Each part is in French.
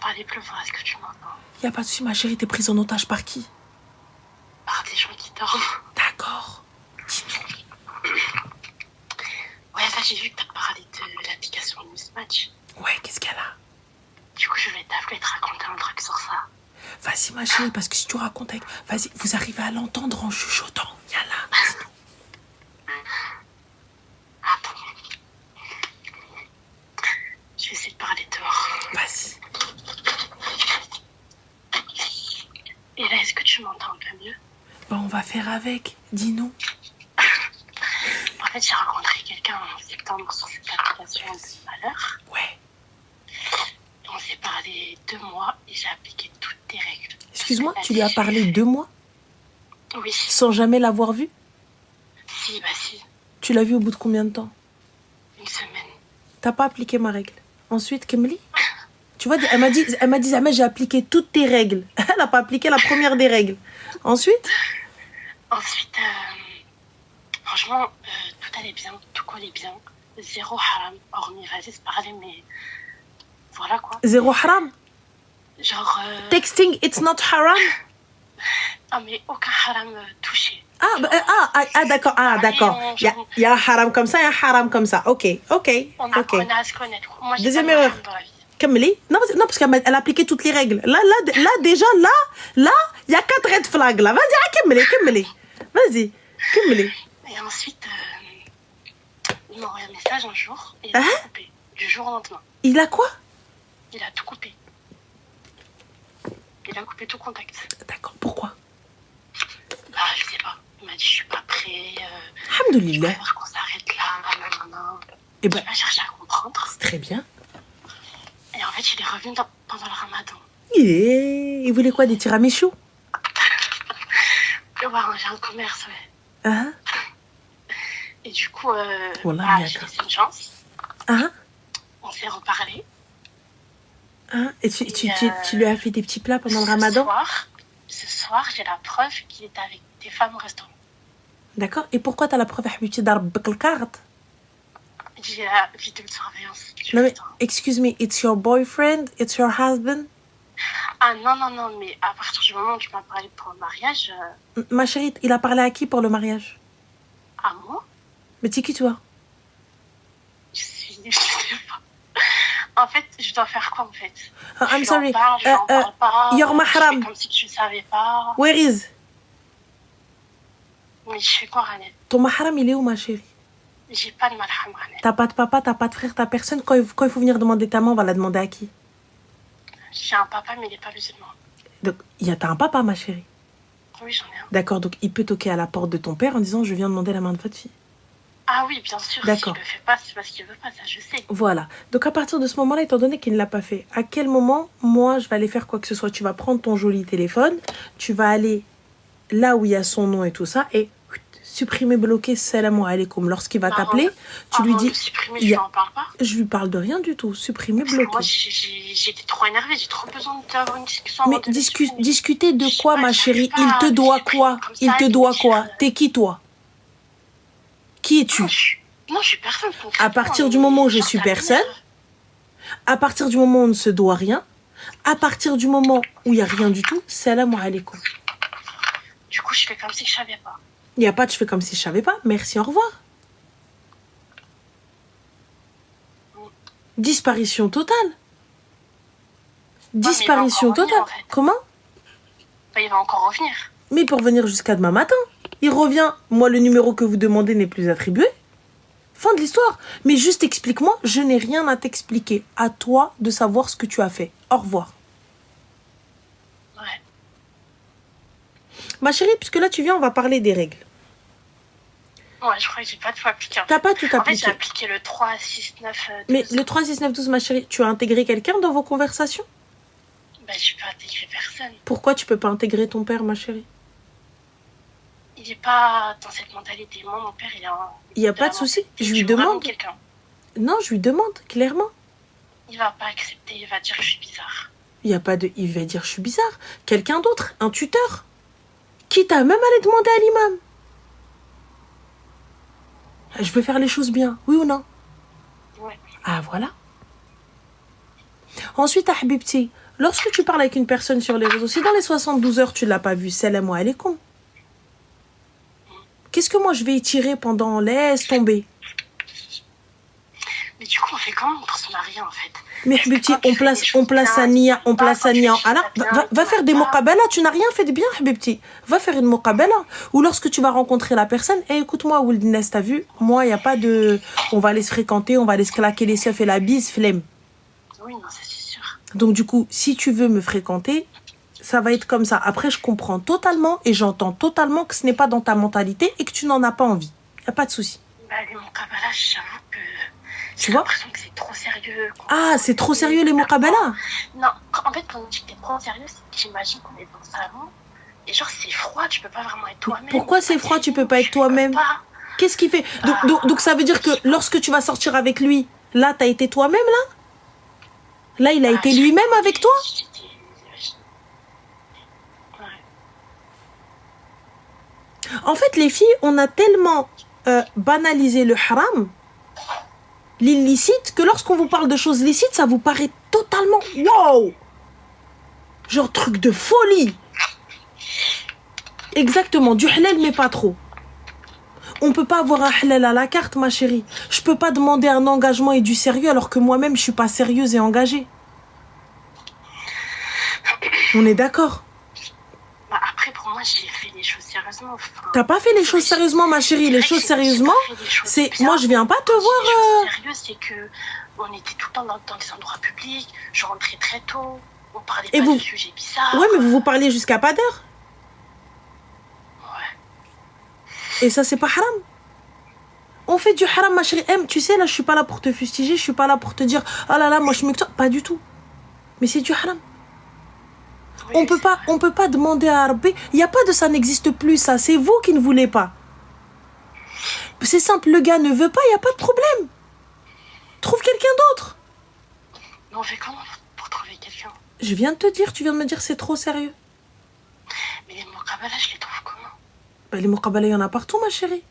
parler plus fort, est-ce que tu m'entends? Y a pas de souci, ma chérie, t'es prise en otage par qui? Par des gens qui dorment. D'accord. Ouais, là, j'ai vu que t'as parlé de l'application Mismatch. Ouais, qu'est-ce qu'elle a? Du coup, je vais t'appeler et te raconter un truc sur ça. Vas-y, ma chérie, parce que si tu racontes avec... Vas-y, vous arrivez à l'entendre en chuchotant. Yallah. Attends. Je vais essayer de parler dehors. Vas-y. Et là, est-ce que tu m'entends un peu mieux? Bah, on va faire avec. Dis-nous. En fait, j'ai rencontré quelqu'un en septembre sur cette application de malheur. Ouais. On s'est parlé 2 mois et j'ai appliqué toutes tes règles. Excuse-moi, tu lui as parlé 2 mois Oui. sans jamais l'avoir vu? Si, bah si. Tu l'as vu au bout de combien de temps? 1 semaine. T'as pas appliqué ma règle. Ensuite, Kemli, tu vois, elle m'a dit, Zama, j'ai appliqué toutes tes règles. Elle n'a pas appliqué la première des règles. Ensuite, franchement, tout allait bien, tout collait bien. Zéro haram, hormis vas-y se parler, mais voilà quoi. zéro haram. Genre. Texting, it's not haram. Ah, mais aucun haram touché. D'accord. Il y a un haram comme ça, il y a un haram comme ça. Ok. On a à se connaître. Moi, j'ai Deuxième pas de erreur. haram dans la vie. Kameli? Non, parce qu'elle a appliqué toutes les règles. Là, déjà, il y a 4 red flags, là. Vas-y, Kameli. Vas-y, Kameli. Et ensuite, il m'a envoyé un message un jour et il a tout coupé. Du jour au lendemain. Il a quoi? Il a tout coupé. Il a coupé tout contact. D'accord, pourquoi? Bah, je sais pas. Il m'a dit, je suis pas prêt. Alhamdoulilah. Je préfère qu'on s'arrête là. Eh ben, Il m'a cherché à comprendre. c'est très bien. Et en fait, il est revenu pendant le ramadan. Il voulait quoi, des tiramisu? Ouais, j'ai un commerce, ouais. Hein? Et du coup, Wallah, j'ai laissé une chance. Hein? On s'est reparlé. Hein? Et tu lui as fait des petits plats pendant le ramadan? Ce soir, j'ai la preuve qu'il était avec des femmes au restaurant. D'accord. Et pourquoi t'as la preuve, Habibti, d'arbek le carte? J'ai la vidéo de surveillance. Non mais, excuse me, it's your boyfriend? It's your husband? Ah non, mais à partir du moment où tu m'as parlé pour le mariage... Ma chérie, il a parlé à qui pour le mariage? À moi? Mais tu es qui, toi? Je sais pas. En fait, je dois faire quoi, en fait? I'm sorry. Je n'en parle pas. Your mahram. Je fais comme si tu ne savais pas. Where is? Mais je fais quoi, Ranel? Ton mahram, il est où, ma chérie? J'ai pas de malham, Ranel. T'as pas de papa, t'as pas de frère, t'as personne. Quand il faut venir demander ta main, on va la demander à qui? J'ai un papa, mais il n'est pas musulman. Donc, t'as un papa, ma chérie? Oui, j'en ai un. D'accord, donc il peut toquer à la porte de ton père en disant « Je viens demander la main de votre fille ». Ah oui, bien sûr. D'accord. Si je le fais pas, c'est parce qu'il veut pas, ça je sais. Voilà. Donc à partir de ce moment-là, étant donné qu'il ne l'a pas fait, à quel moment, moi, je vais aller faire quoi que ce soit? Tu vas prendre ton joli téléphone, tu vas aller là où il y a son nom et tout ça, et supprimer, bloquer salam alaikum. Lorsqu'il va t'appeler, tu lui dis... Supprimer, je lui en parle pas. Je lui parle de rien du tout. Supprimer, parce bloquer. Moi, j'étais trop énervée, j'ai trop besoin d'avoir une discussion. Mais discuter de quoi, ma chérie? Il te doit quoi? Il te doit quoi? T'es qui, toi? Qui es-tu? Non, je suis personne. À partir du moment où je suis personne, à partir du moment où on ne se doit rien, à partir du moment où il n'y a rien du tout, salam alaikum. Du coup, je fais comme si je savais pas. Il n'y a pas de je fais comme si je savais pas. Merci, au revoir. Disparition totale. Disparition totale. En fait. Comment? Il va encore revenir. Mais pour venir jusqu'à demain matin. Il revient. Moi, le numéro que vous demandez n'est plus attribué. Fin de l'histoire. Mais juste explique-moi. Je n'ai rien à t'expliquer. À toi de savoir ce que tu as fait. Au revoir. Ouais. Ma chérie, puisque là tu viens, on va parler des règles. Ouais, je crois que j'ai pas tout appliqué. T'as pas tout appliqué. En fait, j'ai appliqué le 3, 6, 9, 12. Mais le 3, 6, 9, 12, ma chérie, tu as intégré quelqu'un dans vos conversations? Bah, je peux intégrer personne. Pourquoi tu peux pas intégrer ton père, ma chérie? Il est pas dans cette mentalité. Moi, mon père, il a... Il n'y a pas de souci. Je lui demande. Non, je lui demande, clairement. Il va pas accepter, il va dire que je suis bizarre. Il y a pas de... Il va dire je suis bizarre. Quelqu'un d'autre, un tuteur. Quitte à même aller demander à l'imam. Je veux faire les choses bien, oui ou non? Ouais. Ah, voilà. Ensuite, Habibti, Lorsque tu parles avec une personne sur les réseaux, si dans les 72 heures, tu ne l'as pas vue, salam alaikum. Qu'est-ce que moi, je vais y tirer pendant... Laisse tomber. Mais du coup, on fait comment pour se marier, en fait? Mais Habibti, on place Ania, Alors, va faire des muqabala, tu n'as rien fait de bien, Habibti. Va faire une muqabala. Ou lorsque tu vas rencontrer la personne, écoute-moi, Wildnes, t'as vu, moi, il n'y a pas de... On va aller se fréquenter, on va aller se claquer les seufs et la bise, flemme. Oui, non, ça c'est sûr. Donc du coup, si tu veux me fréquenter, ça va être comme ça. Après, je comprends totalement et j'entends totalement que ce n'est pas dans ta mentalité et que tu n'en as pas envie. Il n'y a pas de souci. Bah, les muqabala, j'avoue que... Tu vois? J'ai l'impression que c'est trop sérieux. Ah, c'est trop sérieux les muqabala? Non, en fait, quand on dit que t'es trop sérieux, c'est que j'imagine qu'on est dans le salon. Et genre, c'est froid, tu peux pas vraiment être toi-même. Pourquoi c'est froid, tu peux pas être toi-même? Qu'est-ce qu'il fait? Donc ça veut dire que lorsque tu vas sortir avec lui, là, t'as été toi-même, là? Là, il a été lui-même avec toi? En fait, les filles, on a tellement banalisé le haram, l'illicite, que lorsqu'on vous parle de choses licites, ça vous paraît totalement wow! Genre truc de folie. Exactement, du halal, mais pas trop. On peut pas avoir un halal à la carte, ma chérie. Je peux pas demander un engagement et du sérieux alors que moi-même, je suis pas sérieuse et engagée. On est d'accord? Bah après, pour moi, j'ai fait les choses sérieusement. Enfin, t'as pas fait les choses sérieusement, ma chérie. Les choses sérieusement, c'est... Moi, je viens pas te voir... Les choses sérieuses, c'est que on était tout le temps dans des endroits publics. Je rentrais très tôt. On parlait pas de sujets bizarres. Ouais, mais vous parliez jusqu'à pas d'heure. Ouais. Et ça, c'est pas haram. On fait du haram, ma chérie. Tu sais, là, je suis pas là pour te fustiger. Je suis pas là pour te dire, ah là là, moi, je suis mieux que toi. Pas du tout. Mais c'est du haram. Oui, on peut pas demander à Rabbi. Il n'y a pas de ça n'existe plus, ça. C'est vous qui ne voulez pas. C'est simple, le gars ne veut pas, il n'y a pas de problème. Trouve quelqu'un d'autre. Mais on fait comment pour trouver quelqu'un? Je viens de te dire, tu viens de me dire c'est trop sérieux. Mais les muqabala, je les trouve comment? Ben, les muqabala, il y en a partout, ma chérie.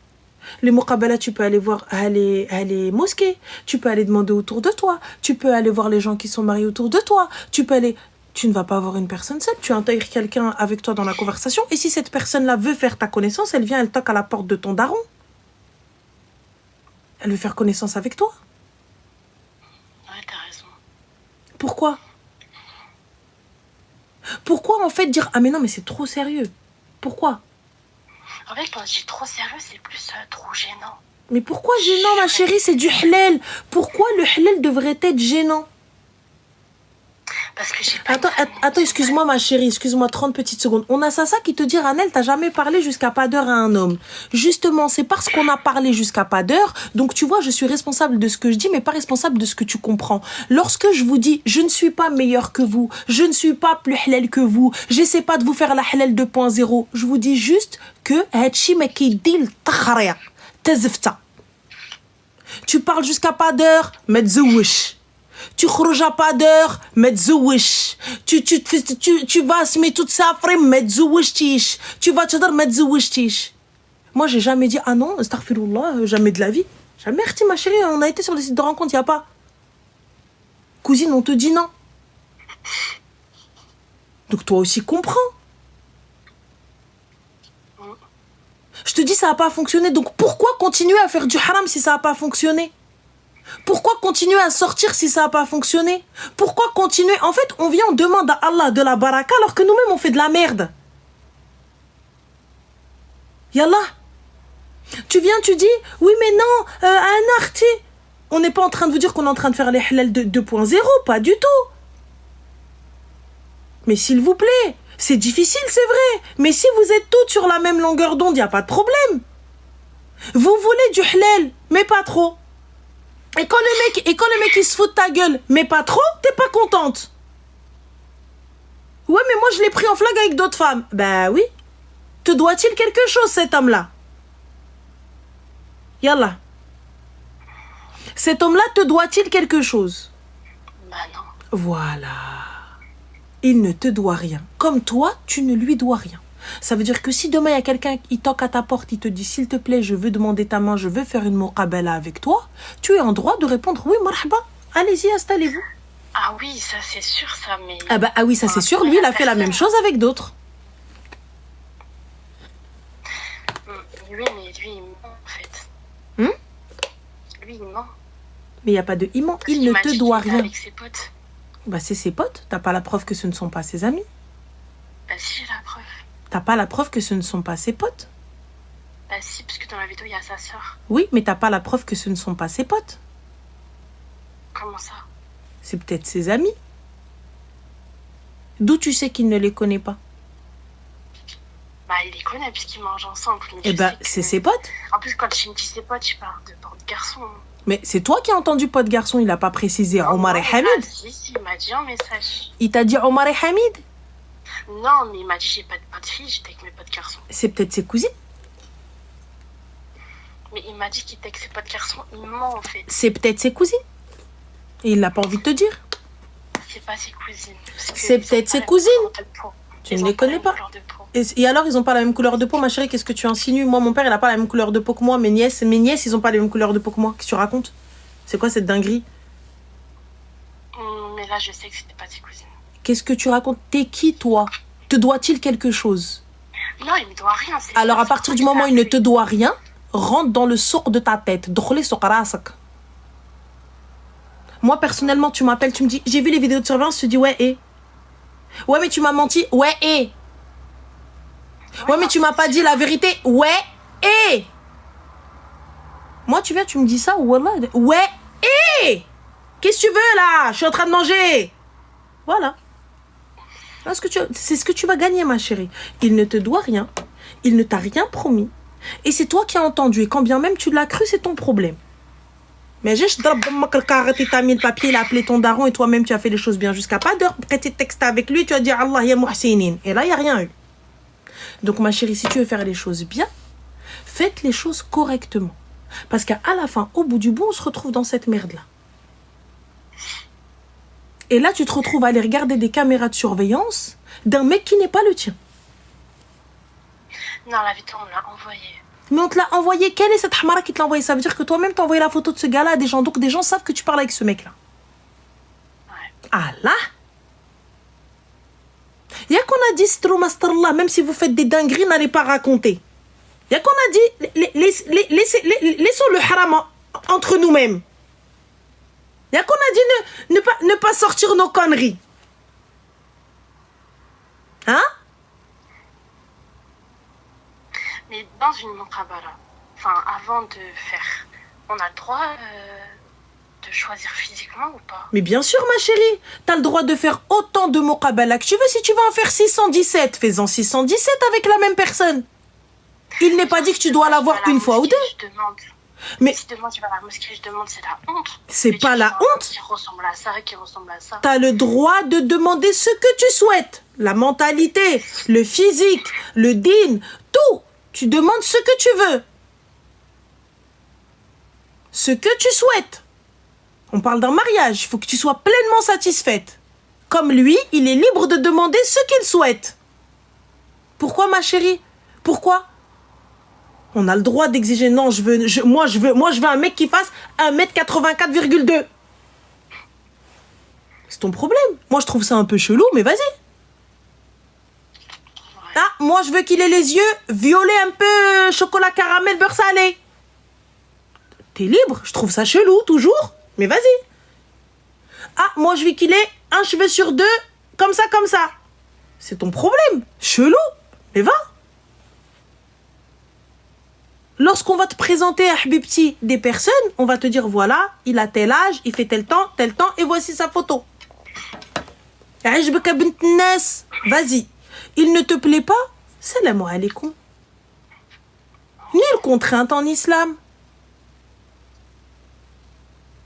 Les muqabala, tu peux aller voir les mosquées. Tu peux aller demander autour de toi. Tu peux aller voir les gens qui sont mariés autour de toi. Tu peux aller... Tu ne vas pas avoir une personne seule. Tu intègres quelqu'un avec toi dans la conversation. Et si cette personne-là veut faire ta connaissance, elle vient, elle toque à la porte de ton daron. Elle veut faire connaissance avec toi. Ouais, t'as raison. Pourquoi? Pourquoi en fait dire ah mais non mais c'est trop sérieux? Pourquoi? En fait, quand je dis trop sérieux, c'est plus trop gênant. Mais pourquoi gênant, ma chérie? C'est du halal. Pourquoi le halal devrait être gênant? Parce que j'ai pas... Attends, excuse-moi ma chérie, excuse-moi 30 petites secondes. On a ça qui te dit, Ranel, t'as jamais parlé jusqu'à pas d'heure à un homme. Justement, c'est parce qu'on a parlé jusqu'à pas d'heure, donc tu vois, je suis responsable de ce que je dis, mais pas responsable de ce que tu comprends. Lorsque je vous dis, je ne suis pas meilleur que vous, je ne suis pas plus halal que vous, j'essaie pas de vous faire la halal 2.0, je vous dis juste que tu parles jusqu'à pas d'heure, mais tu خرج à pas d'heure ما تزوجش tu vas se mettre toute ça frère ما تزوجتيش tu vas تهضر ما تزوجتيش. Moi j'ai jamais dit ah non astaghfirullah, jamais de la vie, jamais. Ma chérie, on a été sur des sites de rencontres, y a pas cousine, on te dit non. Donc toi aussi comprends. Je te dis ça a pas fonctionné, donc pourquoi continuer à faire du haram si ça a pas fonctionné? Pourquoi continuer à sortir si ça n'a pas fonctionné? Pourquoi continuer? En fait, on vient, on demande à Allah de la baraka alors que nous-mêmes, on fait de la merde. Yallah. Tu viens, tu dis, oui, mais non, un arti. On n'est pas en train de vous dire qu'on est en train de faire les halal 2.0, pas du tout. Mais s'il vous plaît, c'est difficile, c'est vrai. Mais si vous êtes toutes sur la même longueur d'onde, il n'y a pas de problème. Vous voulez du halal, mais pas trop. Et quand le mec il se fout de ta gueule, mais pas trop, t'es pas contente. Ouais, mais moi je l'ai pris en flag avec d'autres femmes. Bah oui. Te doit-il quelque chose, cet homme-là? Yallah. Cet homme-là te doit-il quelque chose? Bah non. Voilà. Il ne te doit rien. Comme toi, tu ne lui dois rien. Ça veut dire que si demain il y a quelqu'un qui toque à ta porte, il te dit s'il te plaît, je veux demander ta main, je veux faire une muqabala avec toi, tu es en droit de répondre oui, marhaba, allez-y, installez-vous. Ah oui, ça c'est sûr, ça, mais... Ah bah ah oui, ça c'est sûr, lui il a fait la même chose avec d'autres. Oui, mais lui il ment en fait. Lui il ment. Mais il n'y a pas de il ment, Parce il qu'il ne m'a te dit doit qu'il était rien. avec ses potes. Bah c'est ses potes, t'as pas la preuve que ce ne sont pas ses amis. Bah si, j'ai la preuve. T'as pas la preuve que ce ne sont pas ses potes. Bah si, parce que dans la vidéo il y a sa sœur. Oui, mais t'as pas la preuve que ce ne sont pas ses potes. Comment ça? C'est peut-être ses amis. D'où tu sais qu'il ne les connaît pas? Bah il les connaît puisqu'ils mangent ensemble. Eh bah c'est ses potes. En plus quand je me dis ses potes, je parle de potes garçons. Mais c'est toi qui as entendu pote garçon, il a pas précisé Omar et Hamid. Ah si, il m'a dit en message. Il t'a dit Omar et Hamid? Non, mais il m'a dit j'ai pas de potes filles, j'étais avec mes potes garçons. C'est peut-être ses cousines. Mais il m'a dit qu'il était avec ses potes garçons, il ment en fait. C'est peut-être ses cousines. Et il n'a pas envie de te dire. C'est pas ses cousines. C'est peut-être ses cousines. Tu ne les connais pas. Et alors, ils ont pas la même couleur de peau, ma chérie, qu'est-ce que tu insinues? Moi, mon père, il a pas la même couleur de peau que moi. Mes nièces, ils ont pas la même couleur de peau que moi. Qu'est-ce que tu racontes? C'est quoi cette dinguerie? Mais là, je sais que c'était pas ses cousines. Qu'est-ce que tu racontes? T'es qui, toi? Te doit-il quelque chose? Non, il me doit rien. Alors, à partir du moment où il ne te doit rien, rentre dans le sourd de ta tête. Moi, personnellement, tu m'appelles, tu me dis, j'ai vu les vidéos de surveillance, tu dis, ouais, et? Ouais, mais tu m'as menti. Ouais, et? Ouais, mais tu m'as pas dit la vérité. Ouais, et? Moi, tu viens, tu me dis ça. Wallah. Ouais, et? Qu'est-ce que tu veux, là? Je suis en train de manger. Voilà. C'est ce que tu vas gagner, ma chérie. Il ne te doit rien. Il ne t'a rien promis. Et c'est toi qui as entendu. Et quand bien même tu l'as cru, c'est ton problème. Mais j'ai t'as mis le papier, il a appelé ton daron et toi-même tu as fait les choses bien jusqu'à pas d'heure. Après tu textes avec lui, tu as dit Allah ya muhsinin. Et là, il n'y a rien eu. Donc ma chérie, si tu veux faire les choses bien, faites les choses correctement. Parce qu'à la fin, au bout du bout, on se retrouve dans cette merde-là. Et là, tu te retrouves à aller regarder des caméras de surveillance d'un mec qui n'est pas le tien. Non, la vidéo, on me l'a envoyée. Mais on te l'a envoyé. Quelle est cette hamara qui te l'a envoyé? Ça veut dire que toi-même t'as envoyé la photo de ce gars-là à des gens. Donc des gens savent que tu parles avec ce mec-là. Ouais. Ah là, il y a qu'on a dit Stromasterla, même si vous faites des dingueries, n'allez pas raconter. Il y a qu'on a dit laissons le haram entre nous-mêmes. Il y a qu'on a dit ne pas sortir nos conneries. Hein? Mais dans une muqabala, enfin, avant de faire, on a le droit de choisir physiquement ou pas? Mais bien sûr, ma chérie, t'as le droit de faire autant de muqabala que tu veux. Si tu veux en faire 617, fais-en 617 avec la même personne. Il n'est pas dit que tu dois l'avoir une fois ou deux. Je demande. Mais si demain tu vas à la mosquée, je demande, c'est la honte. C'est pas la honte. Qui ressemble à ça, qui ressemble à ça. T'as le droit de demander ce que tu souhaites. La mentalité, le physique, le din, tout. Tu demandes ce que tu veux. Ce que tu souhaites. On parle d'un mariage. Il faut que tu sois pleinement satisfaite. Comme lui, il est libre de demander ce qu'il souhaite. Pourquoi, ma chérie? Pourquoi? On a le droit d'exiger. Non, moi, je veux un mec qui fasse 1m84,2. C'est ton problème. Moi, je trouve ça un peu chelou, mais vas-y. Ah, moi, je veux qu'il ait les yeux violets, un peu chocolat caramel, beurre salé. T'es libre. Je trouve ça chelou, toujours. Mais vas-y. Ah, moi, je veux qu'il ait un cheveu sur deux, comme ça, comme ça. C'est ton problème. Chelou. Mais va. Lorsqu'on va te présenter à Habibti des personnes, on va te dire, voilà, il a tel âge, il fait tel temps, et voici sa photo. Vas-y. Il ne te plaît pas? Salam alaikum. Nulle contrainte en islam.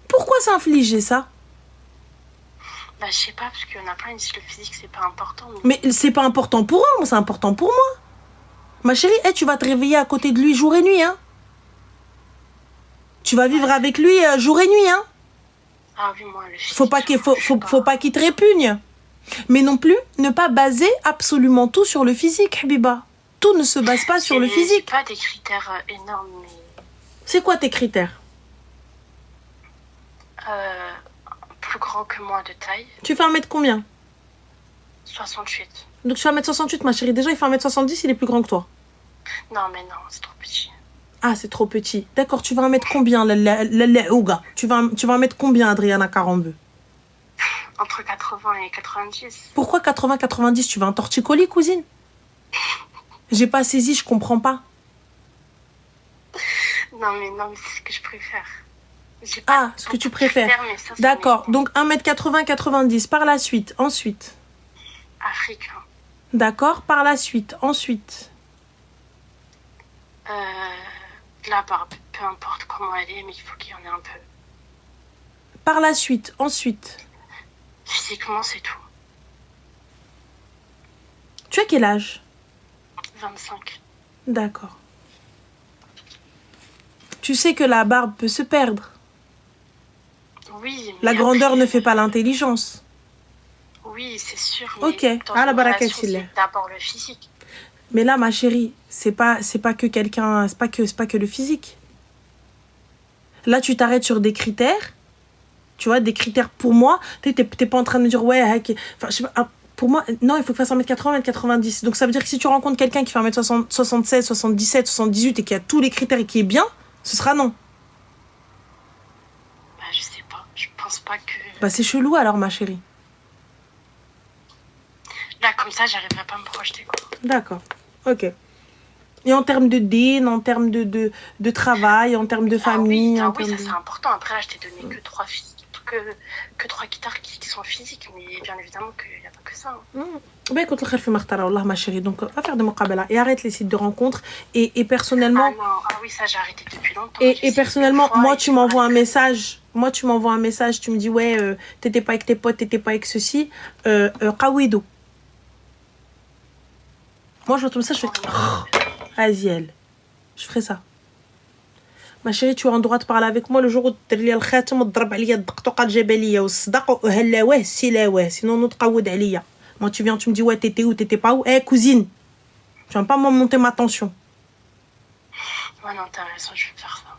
Pourquoi s'infliger ça? Bah, je sais pas, parce qu'il y en a plein qui disent que le physique, c'est pas important. Mais c'est pas important pour eux, c'est important pour moi. Ma chérie, tu vas te réveiller à côté de lui jour et nuit, hein. Tu vas vivre avec lui jour et nuit, hein. Ah oui, moi, le physique, faut pas qu'il te répugne. Mais non plus, ne pas baser absolument tout sur le physique, Habiba. Tout ne se base pas sur le physique. C'est pas des critères énormes, mais... C'est quoi tes critères? Plus grand grand que moi de taille. Tu fais 1 mètre combien? 68. Donc tu fais 1m68, ma chérie. Déjà, il fait 1m70, il est plus grand que toi. Non, mais non, c'est trop petit. Ah, c'est trop petit. D'accord, tu vas en mettre combien, Ouga? Tu vas en mettre combien, Adriana Carambeu? Entre 80 et 90. Pourquoi 80-90? Tu veux un torticolis, cousine? J'ai pas saisi, je comprends pas. Non, mais c'est ce que je préfère. Ah, ce que tu préfères. D'accord, donc 1m80-90. Par la suite, ensuite. Africain. D'accord, par la suite, ensuite. La barbe, peu importe comment elle est, mais il faut qu'il y en ait un peu. Par la suite, ensuite. Physiquement, c'est tout. Tu as quel âge? 25. D'accord. Tu sais que la barbe peut se perdre. Oui, mais la grandeur après, ne fait pas l'intelligence. Oui, c'est sûr. Mais Ok, dans à la une baraka relation, fillah. c'est d'abord le physique. Mais là, ma chérie, c'est pas que quelqu'un, c'est pas que le physique. Là, tu t'arrêtes sur des critères. Tu vois, des critères pour moi. T'es pas en train de me dire, ouais, enfin, je sais pas, pour moi, non, il faut que tu fasses 1m80, 1m90. Donc, ça veut dire que si tu rencontres quelqu'un qui fait 1m76, 77, 78 et qui a tous les critères et qui est bien, ce sera non. Bah, je sais pas. Je pense pas que... Bah, c'est chelou alors, ma chérie. Là, comme ça, j'arriverai pas à me projeter, quoi. D'accord. Ok. Et en termes de din, en termes de travail, en termes de famille... Oui, ça c'est important. Après, là, je t'ai donné que trois critères qui sont physiques. Mais bien évidemment qu'il n'y a pas que ça. Ben écoute, le khair fi makhtara, wallah, ma chérie. Donc, va faire des muqabala et arrête les sites de rencontres. Et personnellement... Ah oui, ça, j'ai arrêté depuis longtemps. Et personnellement, moi, tu m'envoies un message. Moi, tu m'envoies un message. Tu me dis, ouais, t'étais pas avec tes potes, t'étais pas avec ceci. Kawido. Moi, je retourne ça, je fais... Aziel. Je ferai ça. Ma chérie, tu as le droit de parler avec moi le jour où tu as le khatam وتضرب عليا الدقطقه الجبليه والصداق وهلاواه سلاواه sinon نتقود عليا. Moi tu viens tu me dis ouais t'étais où t'étais pas où. Eh cousine. Tu vas pas me monter ma tension. Ouais non, t'as raison, je vais faire ça.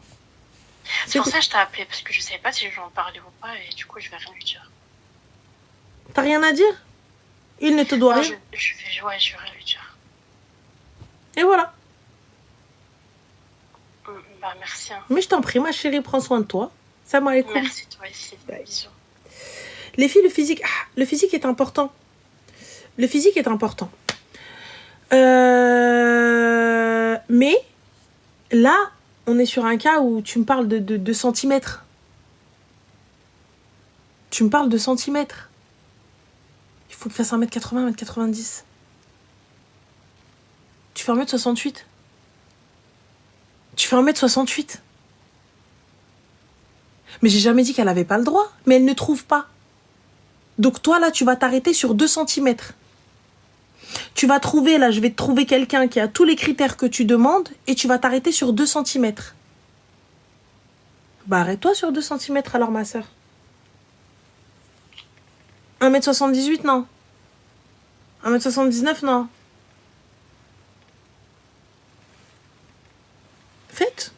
C'est pour ça que je t'ai appelé parce que je savais pas si je vais en parler ou pas et du coup je vais rien lui dire. T'as rien à dire? Il ne te doit rien. Je vais rien lui dire. Et voilà. Bah merci. Hein. Mais je t'en prie, ma chérie, prends soin de toi. Salam alaikum. Merci toi aussi. Bisous. Les filles, le physique est important. Le physique est important. Mais là, on est sur un cas où tu me parles de centimètres. Tu me parles de centimètres. Il faut que tu fasses 1m80, 1m90. Tu fais 1m68. Tu fais 1m68. Mais j'ai jamais dit qu'elle avait pas le droit. Mais elle ne trouve pas. Donc toi, là, tu vas t'arrêter sur 2 centimètres. Tu vas trouver, là, je vais te trouver quelqu'un qui a tous les critères que tu demandes et tu vas t'arrêter sur 2 centimètres. Bah, arrête-toi sur 2 centimètres alors, ma soeur. 1m78, non. 1m79, non. Faites.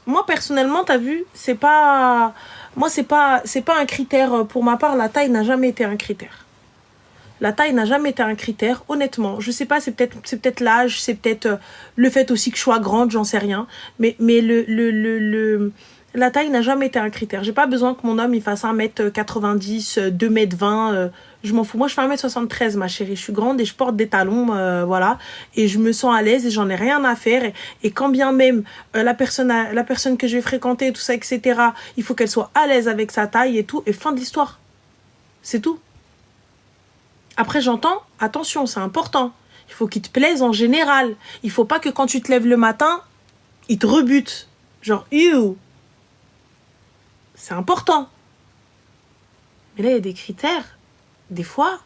Moi, personnellement, t'as vu, c'est pas... Moi, c'est pas un critère. Pour ma part, la taille n'a jamais été un critère. La taille n'a jamais été un critère, honnêtement. Je sais pas, c'est peut-être l'âge, c'est peut-être le fait aussi que je sois grande, j'en sais rien. Mais la taille n'a jamais été un critère. J'ai pas besoin que mon homme il fasse 1m90, 2m20. Je m'en fous. Moi, je fais 1m73, ma chérie. Je suis grande et je porte des talons, voilà. Et je me sens à l'aise et j'en ai rien à faire. Et quand bien même la personne que je vais fréquenter, tout ça, etc., il faut qu'elle soit à l'aise avec sa taille et tout. Et fin de l'histoire. C'est tout. Après, j'entends, attention, c'est important. Il faut qu'il te plaise en général. Il faut pas que quand tu te lèves le matin, il te rebute. Genre, you. C'est important. Mais là, il y a des critères. Des fois,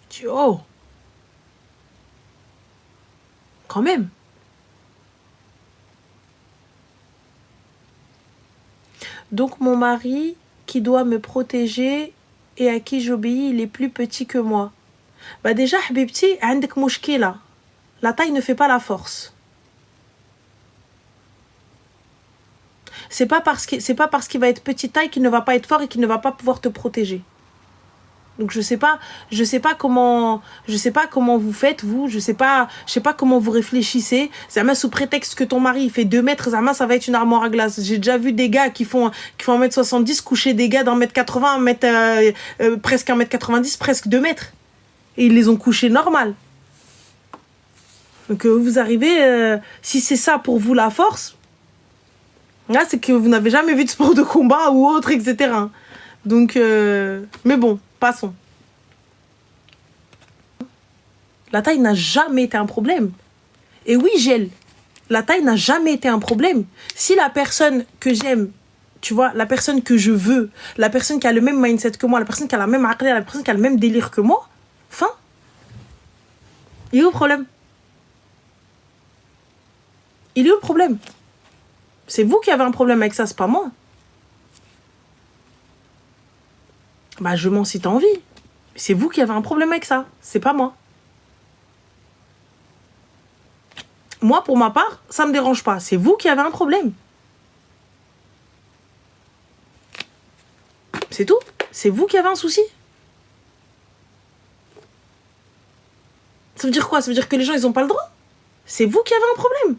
tu dis, oh. Quand même. Donc, mon mari... qui doit me protéger et à qui j'obéis, il est plus petit que moi. Bah déjà, Habibti, عندك مشكلة. La taille ne fait pas la force. c'est pas parce qu'il va être petite taille qu'il ne va pas être fort et qu'il ne va pas pouvoir te protéger. Donc je sais pas comment vous faites, vous, je sais pas comment vous réfléchissez. Zama, sous prétexte que ton mari il fait 2 mètres, Zama, ça va être une armoire à glace. J'ai déjà vu des gars qui font 1m70 coucher des gars d'1m80, presque 1m90, presque 2 mètres. Et ils les ont couchés normal. Donc vous arrivez, si c'est ça pour vous la force, là c'est que vous n'avez jamais vu de sport de combat ou autre, etc. Donc, mais bon, passons. La taille n'a jamais été un problème. Et oui, Gel, la taille n'a jamais été un problème. Si la personne que j'aime, tu vois, la personne que je veux, la personne qui a le même mindset que moi, la personne qui a la même aqla, la personne qui a le même délire que moi, fin. Il est où le problème? Il est où le problème? C'est vous qui avez un problème avec ça, c'est pas moi. Bah, je mens si t'as envie. C'est vous qui avez un problème avec ça, c'est pas moi. Moi, pour ma part, ça me dérange pas. C'est vous qui avez un problème. C'est tout. C'est vous qui avez un souci. Ça veut dire quoi? Ça veut dire que les gens, ils ont pas le droit? C'est vous qui avez un problème.